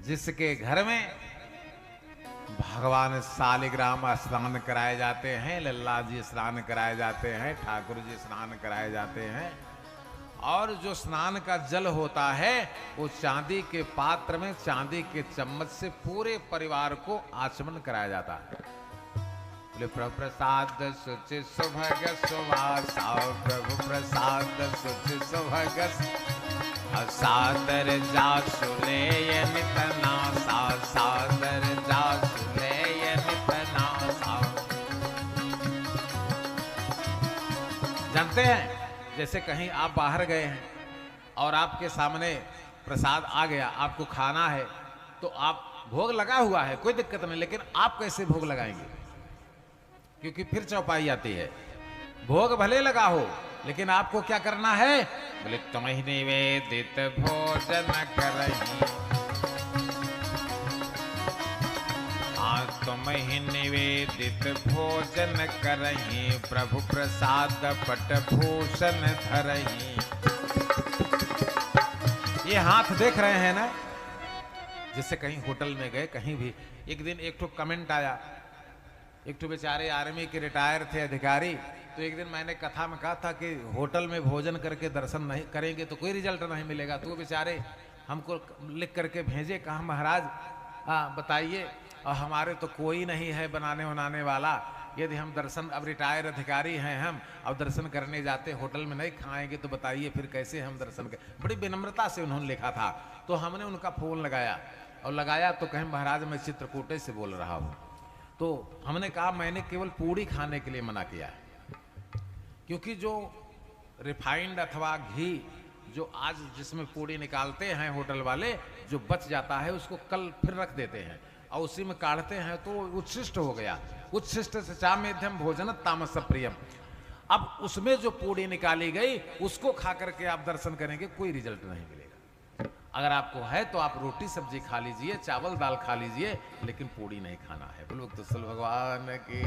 जिसके घर में भगवान शालिग्राम स्नान कराए जाते हैं, लल्ला जी स्नान कराए जाते हैं, ठाकुर जी स्नान कराए जाते हैं, और जो स्नान का जल होता है वो चांदी के पात्र में चांदी के चम्मच से पूरे परिवार को आचमन कराया जाता है। बोले प्रभु प्रसाद सुचि सुभग सुवासा, प्रभु प्रसाद सुचि सुभग सादर जासुले नितना सा, सादर जासुले नितना सा। जानते हैं, जैसे कहीं आप बाहर गए हैं और आपके सामने प्रसाद आ गया, आपको खाना है, तो आप भोग लगा हुआ है, कोई दिक्कत नहीं, लेकिन आप कैसे भोग लगाएंगे? क्योंकि फिर चौपाई आती है। भोग भले लगा हो, लेकिन आपको क्या करना है? बोले तुम्हें निवेदित भोजन करही, तुम्हें निवेदित भोजन करही, प्रभु प्रसाद पट भूषण धरही। ये हाथ देख रहे हैं ना, जिससे कहीं होटल में गए, कहीं भी, एक दिन एक तो कमेंट आया, एक तो बेचारे आर्मी के रिटायर थे अधिकारी, तो एक दिन मैंने कथा में कहा था कि होटल में भोजन करके दर्शन नहीं करेंगे तो कोई रिजल्ट नहीं मिलेगा। तो बेचारे हमको लिख करके भेजे, कहा महाराज बताइए, और हमारे तो कोई नहीं है बनाने बनाने वाला, यदि हम दर्शन, अब रिटायर अधिकारी हैं हम, अब दर्शन करने जाते होटल में नहीं खाएंगे तो बताइए फिर कैसे हम दर्शन करें। बड़ी विनम्रता से उन्होंने लिखा था। तो हमने उनका फोन लगाया, और लगाया तो कहें महाराज मैं चित्रकूटे से बोल रहा हूँ। तो हमने कहा मैंने केवल पूड़ी खाने के लिए मना किया है, क्योंकि जो रिफाइंड अथवा घी जो आज जिसमें पूड़ी निकालते हैं होटल वाले, जो बच जाता है उसको कल फिर रख देते हैं और उसी में काढ़ते हैं, तो उच्छिष्ट हो गया। उच्छिष्ट से चामेध्यम भोजन तामस प्रियम। अब उसमें जो पूड़ी निकाली गई उसको खा करके आप दर्शन करेंगे, कोई रिजल्ट नहीं मिलेगा। अगर आपको है तो आप रोटी सब्जी खा लीजिए, चावल दाल खा लीजिए, लेकिन पूड़ी नहीं खाना है। बोलो तो भगवान की।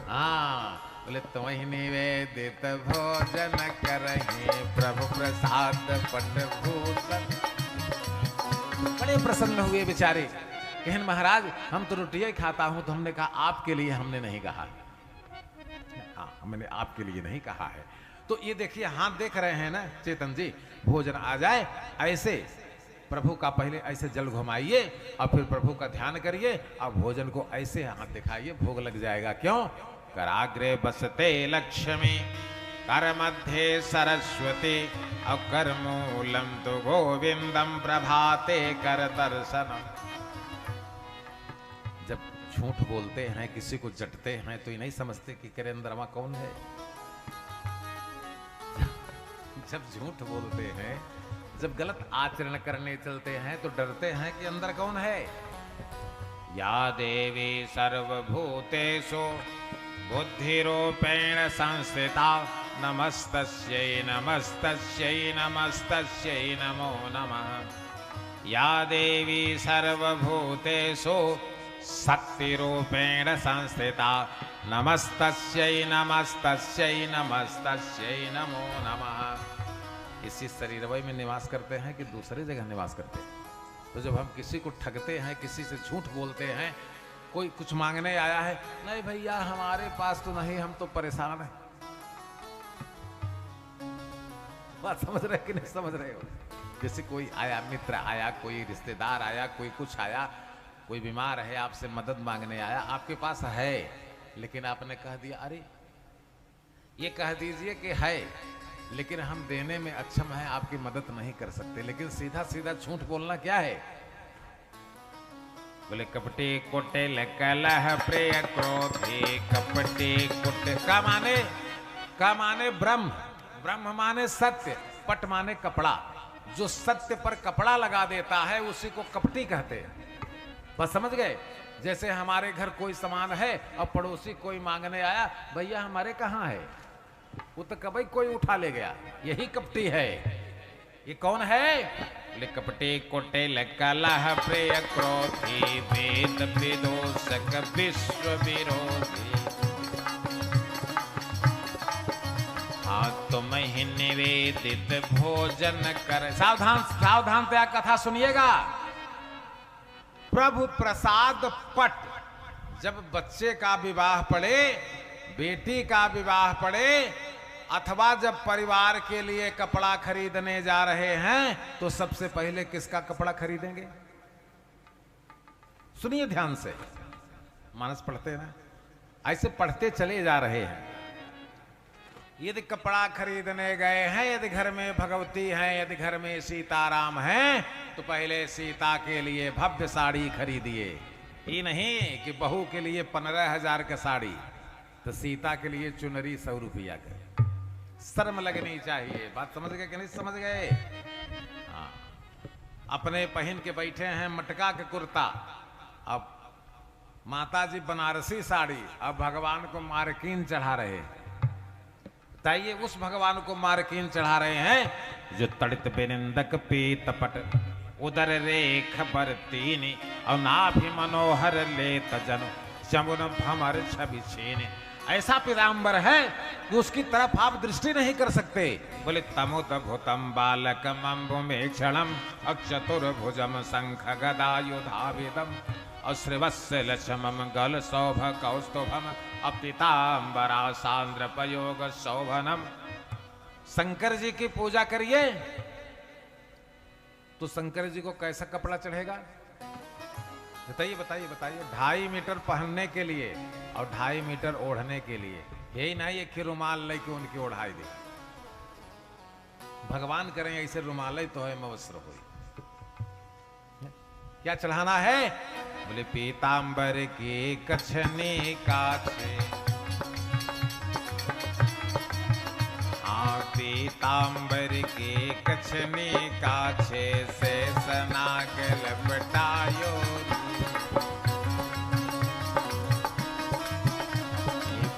हाँ, बोले तुम्हें निवेदित भोजन करही, प्रभु प्रसाद पट भूषण। बड़े प्रसन्न हुए बेचारे, कहन महाराज हम तो रोटियां ही खाता हूं। तो हमने कहा आपके लिए हमने नहीं कहा, हाँ हमने आपके लिए नहीं कहा है। तो ये देखिए हाथ देख रहे हैं ना चेतन जी, भोजन आ जाए ऐसे प्रभु का पहले ऐसे जल घुमाइए और फिर प्रभु का ध्यान करिए और भोजन को ऐसे हाथ दिखाइए, भोग लग जाएगा। क्यों? कराग्रे बसते लक्ष्मी, कर मध्य सरस्वती, और कर मूलम तो गोविंदम प्रभाते कर दर्शनम। जब झूठ बोलते हैं, किसी को जटते हैं, तो ये नहीं समझते कि तेरे अंदरमा कौन है। जब झूठ बोलते हैं, जब गलत आचरण करने चलते हैं, तो डरते हैं कि अंदर कौन है। या देवी सर्वभूतेषु बुद्धिरूपेण संस्थिता, नमस्तस्यै नमस्तस्यै नमस्तस्यै नमो नमः। या देवी सर्वभूतेषु शक्तिरूपेण संस्थिता, नमस्तस्यै नमस्तस्यै नमस्तस्यै नमो नमः। इसी शरीरवय में निवास करते हैं कि दूसरी जगह निवास करते हैं। तो जब हम किसी को ठगते हैं, किसी से झूठ बोलते हैं, कोई कुछ मांगने आया है, नहीं भैया हमारे पास तो नहीं, हम तो परेशान हैं। बात समझ रहे कि नहीं समझ रहे हो? जैसे कोई आया, मित्र आया, कोई रिश्तेदार आया, कोई कुछ आया, कोई बीमार है, आपसे मदद मांगने आया, आपके पास है, लेकिन आपने कह दिया अरे ये कह दीजिए कि है, लेकिन हम देने में अक्षम हैं, आपकी मदद नहीं कर सकते। लेकिन सीधा सीधा झूठ बोलना क्या है? बोले कपटी कुटिल कलह प्रिय क्रोधी, कपटी कुटिल का माने ब्रह्म, ब्रह्म माने सत्य, पट माने कपड़ा। जो सत्य पर कपड़ा लगा देता है उसी को कपटी कहते हैं। बस समझ गए? जैसे हमारे घर कोई सामान है और पड़ोसी कोई मांगने आया, भैया हमारे कहाँ है, वो तो कभी कोई उठा ले गया, यही कपटी है। ये कौन है? बोले कपटी कुटिल कलह प्रिय क्रोधी, वेद विदूषक विश्व विरोधी। हाँ तुम ही निवेदित भोजन कर। सावधान सावधान, त्या कथा सुनिएगा। प्रभु प्रसाद पट। जब बच्चे का विवाह पड़े, बेटी का विवाह पड़े, अथवा जब परिवार के लिए कपड़ा खरीदने जा रहे हैं, तो सबसे पहले किसका कपड़ा खरीदेंगे? सुनिए ध्यान से, मानस पढ़ते हैं ना, ऐसे पढ़ते चले जा रहे हैं। यदि कपड़ा खरीदने गए हैं, यदि घर में भगवती हैं, यदि घर में सीताराम हैं, तो पहले सीता के लिए भव्य साड़ी खरीदिए। ये नहीं कि बहू के लिए 15,000 का साड़ी, तो सीता के लिए चुनरी 100 रुपया का। शर्म लगनी चाहिए। बात समझ गए कि नहीं समझ गए? हाँ, अपने पहन के बैठे हैं मटका के कुर्ता, अब माता जी बनारसी साड़ी, अब भगवान को मार्किन चढ़ा रहे। बताइए, उस भगवान को मार्किन चढ़ा रहे हैं जो तड़ित बेनिंदक पीत पट, उदर रेख बरतीनी, और नाभि मनोहर ले तजन चमुन भमर छवि छीन। ऐसा पीताम्बर है कि उसकी तरफ आप दृष्टि नहीं कर सकते। बोले तमुत भूतम बालकम अम्बु में क्षणम अक्षतुर्भुजम शंख गदायुधाविदम अश्रिवस्य लक्ष्मम गल शोभ कौस्तुभम अपीताम्बरा सांद्र पयोग शोभनम। शंकर जी की पूजा करिए तो शंकर जी को कैसा कपड़ा चढ़ेगा? बताइए बताइए बताइए। 2.5 मीटर पहनने के लिए और 2.5 मीटर ओढ़ने के लिए, यही नहीं एक रुमाल लेके उनकी ओढ़ाई दे। भगवान करें ऐसे रुमाल तो है मवस्त्र हो। क्या चढ़ाना है? बोले पीतांबर के कछने काछे, हाँ पीतांबर के कछने काछे से सनाग लपटायो।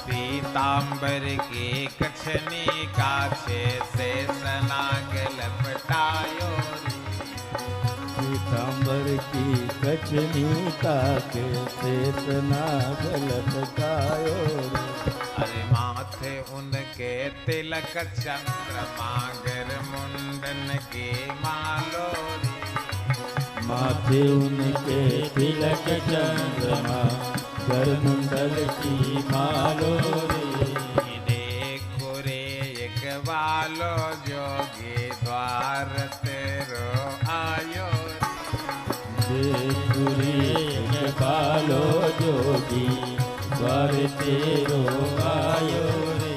पीतांबर के कछने काछे से सनाग लपटायो। पीतांबर की कछनी काके शेष नाग लटकायो। अरे माथे उनके तिलक चंद्रमा गर मुंडन के मालोरी। माथे उनके तिलक चंद्रमा गर मुंडल की मालोरी। देखो रे एक बालो जोगी द्वार तेरो आयो। देखुरी बालो जोगी द्वार तेरो आयो रे।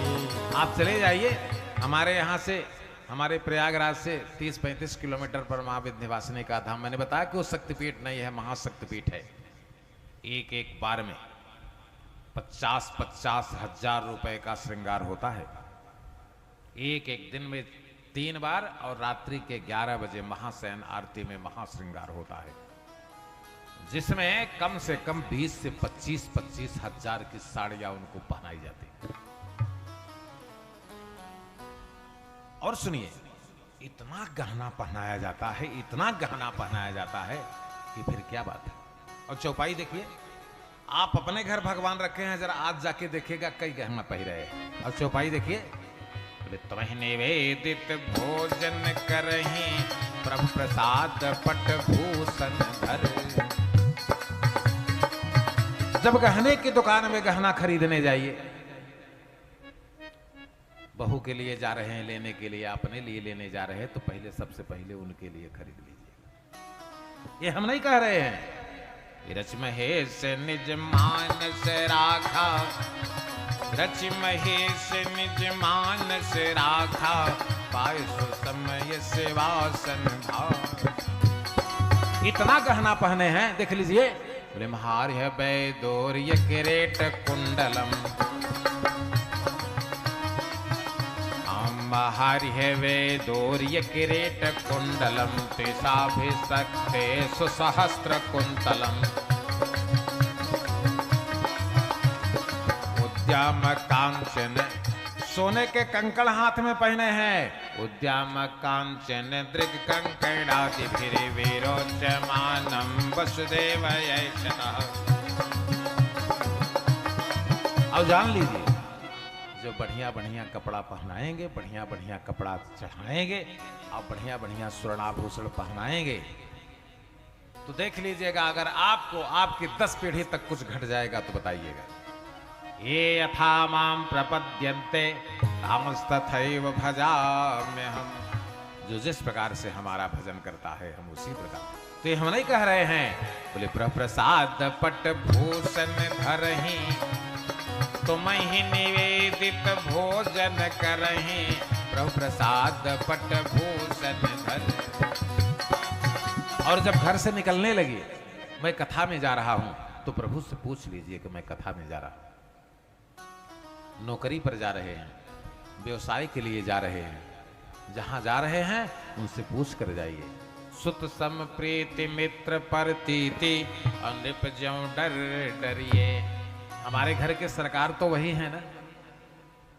आप चले जाइए हमारे यहाँ से, हमारे प्रयागराज से 30-35 किलोमीटर पर महाविंध्यवासिनी का धाम। मैंने बताया कि वो शक्तिपीठ नहीं है, महाशक्तिपीठ है। एक एक बार में 50-50 हजार रुपए का श्रृंगार होता है। एक एक दिन में 3 बार, और रात्रि के 11 बजे महाशयन आरती में महाश्रृंगार होता है, जिसमें कम से कम 20 से 25-25 हजार की साड़ियां उनको पहनाई जाती है। और सुनिए, इतना गहना पहनाया जाता है, इतना गहना पहनाया जाता है कि फिर क्या बात है। और चौपाई देखिए, आप अपने घर भगवान रखे हैं, जरा आज जाके देखिएगा कई गहना पहन रहे हैं। और चौपाई देखिए, तुम्हें निवेदित भोजन करही प्रभु प्रसाद पट भूषण धर। जब गहने की दुकान में गहना खरीदने जाइए, बहू के लिए जा रहे हैं लेने के लिए, अपने लिए लेने जा रहे हैं, तो पहले सबसे पहले उनके लिए खरीद लीजिए। ये हम नहीं कह रहे हैं। रच महेश निज मानस राखा, रच महेश निज मानस राखा, पाय समय सेवासन भाव। इतना गहना पहने हैं, देख लीजिए। बोले महार्य वैदोर्य किरीट कुंडलम, महार्य वैदोर्य किरीट कुंडलम, तेषाभिषक्ते सुसहस्र कुंतलम। उद्यम कांचन, सोने के कंकड़ हाथ में पहने हैं। उद्यम कांचन दृग कंकणादि फिर विरोचमानम वसुदेव यशनः। अब जान लीजिए, जो बढ़िया बढ़िया कपड़ा पहनाएंगे, बढ़िया बढ़िया कपड़ा चढ़ाएंगे और बढ़िया बढ़िया स्वर्णाभूषण पहनाएंगे, तो देख लीजिएगा, अगर आपको आपकी 10 पीढ़ी तक कुछ घट जाएगा तो बताइएगा। ये यथा माम प्रपद्यन्ते तामस्तथैव भजाम्यहम्, जो जिस प्रकार से हमारा भजन करता है हम उसी प्रकार। तो ये हम नहीं कह रहे हैं, बोले प्रसाद पट भूषण धरहि तुम ही निवेदित भोजन करहि, प्रभु प्रसाद पट भूषण धर। और जब घर से निकलने लगी, मैं कथा में जा रहा हूं, तो प्रभु से पूछ लीजिए कि मैं कथा में जा रहा हूं, नौकरी पर जा रहे हैं, व्यवसाय के लिए जा रहे हैं, जहां जा रहे हैं उनसे पूछ कर जाइए। सुत सम प्रीति मित्र परतीति अनृप ज्यों डर डरिए। हमारे घर के सरकार तो वही है ना।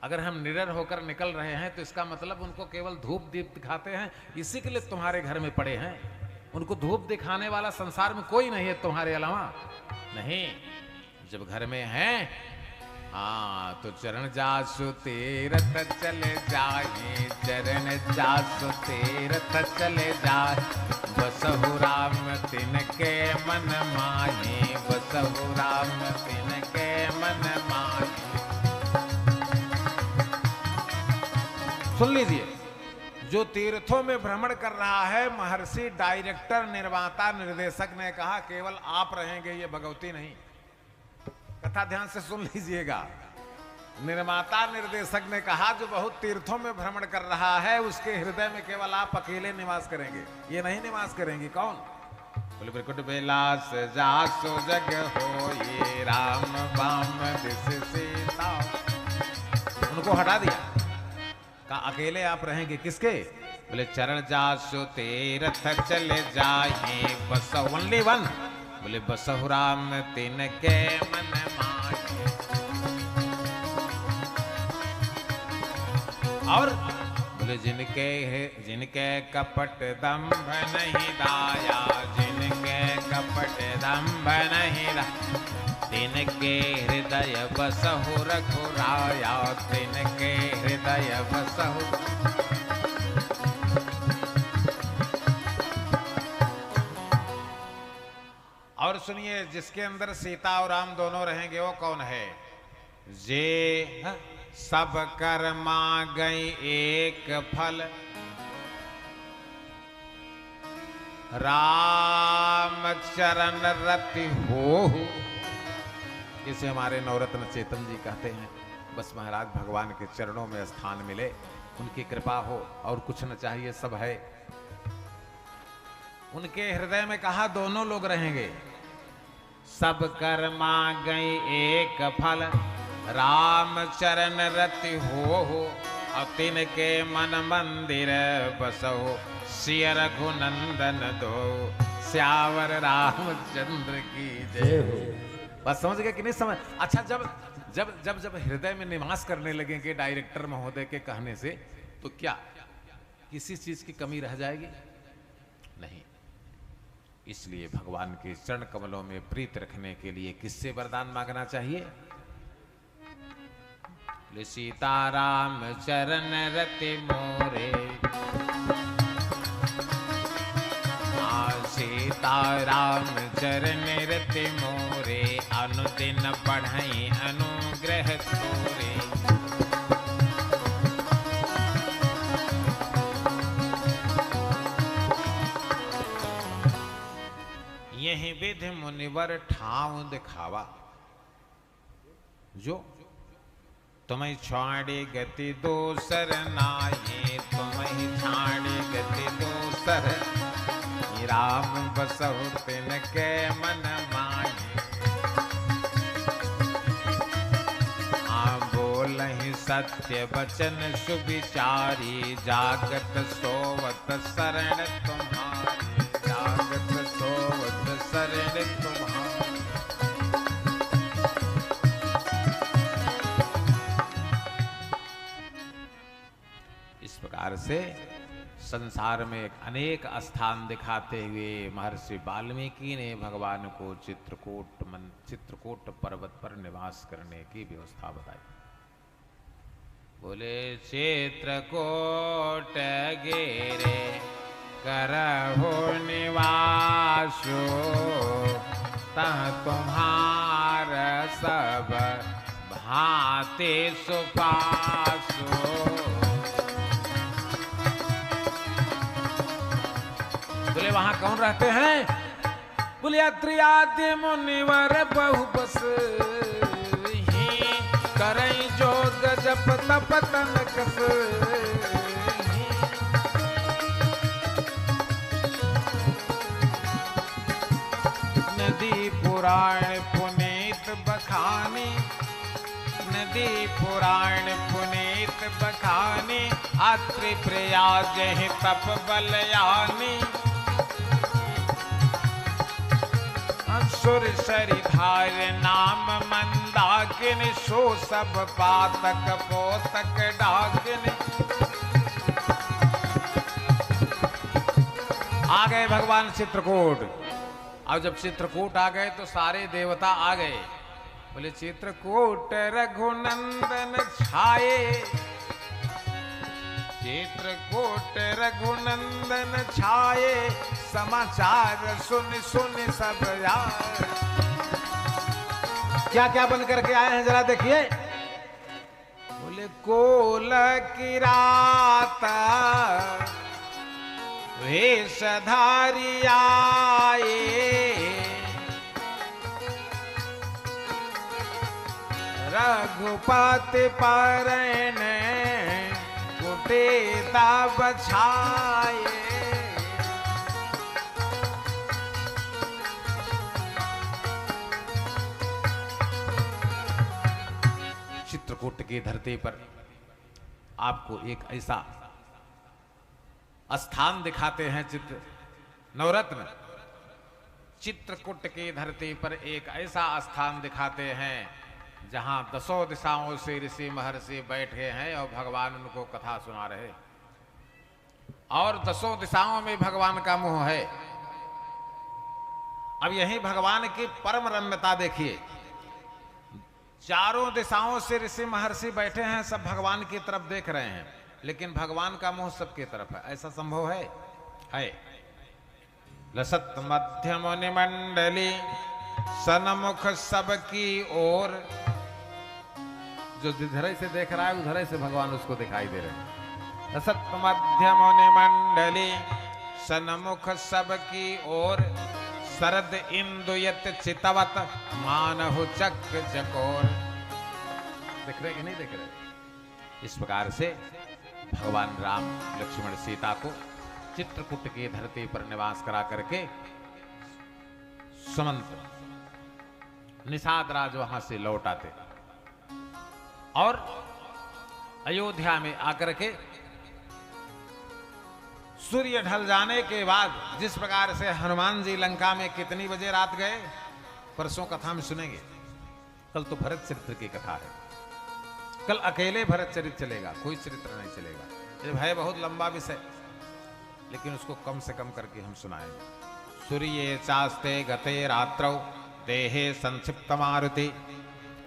अगर हम निडर होकर निकल रहे हैं तो इसका मतलब उनको केवल धूप दीप दिखाते हैं, इसी के लिए तुम्हारे घर में पड़े हैं। उनको धूप दिखाने वाला संसार में कोई नहीं है तुम्हारे अलावा। नहीं, जब घर में हैं, हाँ, तो चरण जासु तीरथ चले जाए, चरण जासु तीरथ चले जाए, बसहु राम तिनके मन माहे, बसहु राम तिनके मन माहे। सुन लीजिए, जो तीर्थों में भ्रमण कर रहा है, महर्षि डायरेक्टर निर्माता निर्देशक ने कहा केवल आप रहेंगे, ये भगवती नहीं। कथा ध्यान से सुन लीजिएगा। निर्माता निर्देशक ने कहा जो बहुत तीर्थों में भ्रमण कर रहा है, उसके हृदय में केवल आप अकेले निवास करेंगे, ये नहीं निवास करेंगे। कौन? बोले बिरकुट बेलास जासो जग हो, ये राम बाम दिस सीता। उनको हटा दिया, कहा अकेले आप रहेंगे। किसके? बोले चरण जासो तीरथ चले जाए, बस ओनली वन। बोले बसहु राम तिनके मन माहे। और बोले जिनके कपट दंभ नहीं दाया, जिनके कपट दंभ नहीं दाया, तिनके हृदय बसहु रघुराया, तिनके हृदय बसहु। और सुनिए, जिसके अंदर सीता और राम दोनों रहेंगे वो कौन है? जे सब कर्मा गई एक फल, राम चरण रति हो। इसे हमारे नवरत्न चेतन जी कहते हैं। बस महाराज भगवान के चरणों में स्थान मिले, उनकी कृपा हो, और कुछ न चाहिए, सब है। उनके हृदय में कहा दोनों लोग रहेंगे। सब कर्मा गई एक फल, राम चरण रति हो, और तिनके मन मंदिर बसहो, सिय रघुनंदन दो, श्यावर रामचंद्र की जय हो। बस समझ गए कि नहीं समझ? अच्छा, जब जब जब जब हृदय में निवास करने लगेंगे डायरेक्टर महोदय के कहने से, तो क्या किसी चीज की कमी रह जाएगी? नहीं। इसलिए भगवान के चरण कमलों में प्रीत रखने के लिए किससे वरदान मांगना चाहिए? सीताराम चरण रति मोरे, सीताराम चरण रति मोरे, अनुदिन बढ़ई अनुग्रह तोरे। यही विधि मुनिवर ठाव दिखावा, जो तुम्हें छाड़ी गति दोसर नाये, तुम्हें छाड़ी गति दोसर, राम बसहु तिनके मन माहे। बोलहि सत्य वचन सुविचारी, जागत सोवत शरण तुम्हारी, जागत सोवत शरण तुम्हारी। इस प्रकार से संसार में अनेक स्थान दिखाते हुए महर्षि वाल्मीकि ने भगवान को चित्रकूट पर्वत पर निवास करने की व्यवस्था बताई। बोले चित्रकूट गिरे करहु निवासो तह तुम्हार सब भांति सुपासो। बोले वहां कौन रहते हैं? बोले अत्रि आदि मुनिवर बहु बस ही करई जोग जप तप तन कस। नदी पुराण पुनीत बखानी, नदी पुराण पुनीत बखानी, अत्रि प्रिया जहि तप बलयानी। सुर सरिधार नाम मंदाकिनी, सो सब पातक पोतक डाकिनी। आ गए भगवान चित्रकूट। अब जब चित्रकूट आ गए तो सारे देवता आ गए। बोले चित्रकूट रघुनंदन छाए, चित्रकूट रघुनंदन छाए, समाचार सुन सुन सब आए। क्या क्या बन करके आए हैं जरा देखिए। बोले कोल किराता वेशधारी आए, रघुपति परन कुटेता बछाए। चित्रकूट की धरती पर आपको एक ऐसा स्थान दिखाते हैं। चित्र नवरत्न चित्रकूट की धरती पर एक ऐसा स्थान दिखाते हैं जहां दसों दिशाओं से ऋषि महर्षि बैठे हैं और भगवान उनको कथा सुना रहे। और दसों दिशाओं में भगवान का मुंह है। अब यही भगवान की परम रम्यता देखिए। चारों दिशाओं से ऋषि महर्षि बैठे हैं, सब भगवान की तरफ देख रहे हैं, लेकिन भगवान का मुंह सबकी तरफ है। ऐसा संभव है? लसत मध्य मुनि मंडली, सनमुख सबकी ओर। जो जिधर से देख रहा है उधर से भगवान उसको दिखाई दे रहे हैं। लसत मध्य मुनि मंडली, सनमुख सबकी ओर, शरद इंदुयत चितवत मानहु चक चकोर। देख रहे कि नहीं देख रहे? इस प्रकार से भगवान राम लक्ष्मण सीता को चित्रकूट की धरती पर निवास करा करके सुमंत निषाद राज वहां से लौट आते और अयोध्या में आकर के सूर्य ढल जाने के बाद जिस प्रकार से हनुमान जी लंका में कितनी बजे रात गए, परसों कथा में सुनेंगे। कल तो भरत चरित्र की कथा है। कल अकेले भरत चरित्र चलेगा, कोई चरित्र नहीं चलेगा। ये है बहुत लंबा विषय, लेकिन उसको कम से कम करके हम सुनाएंगे। सूर्ये चास्ते गते रात्रौ देहे संक्षिप्त मारुति,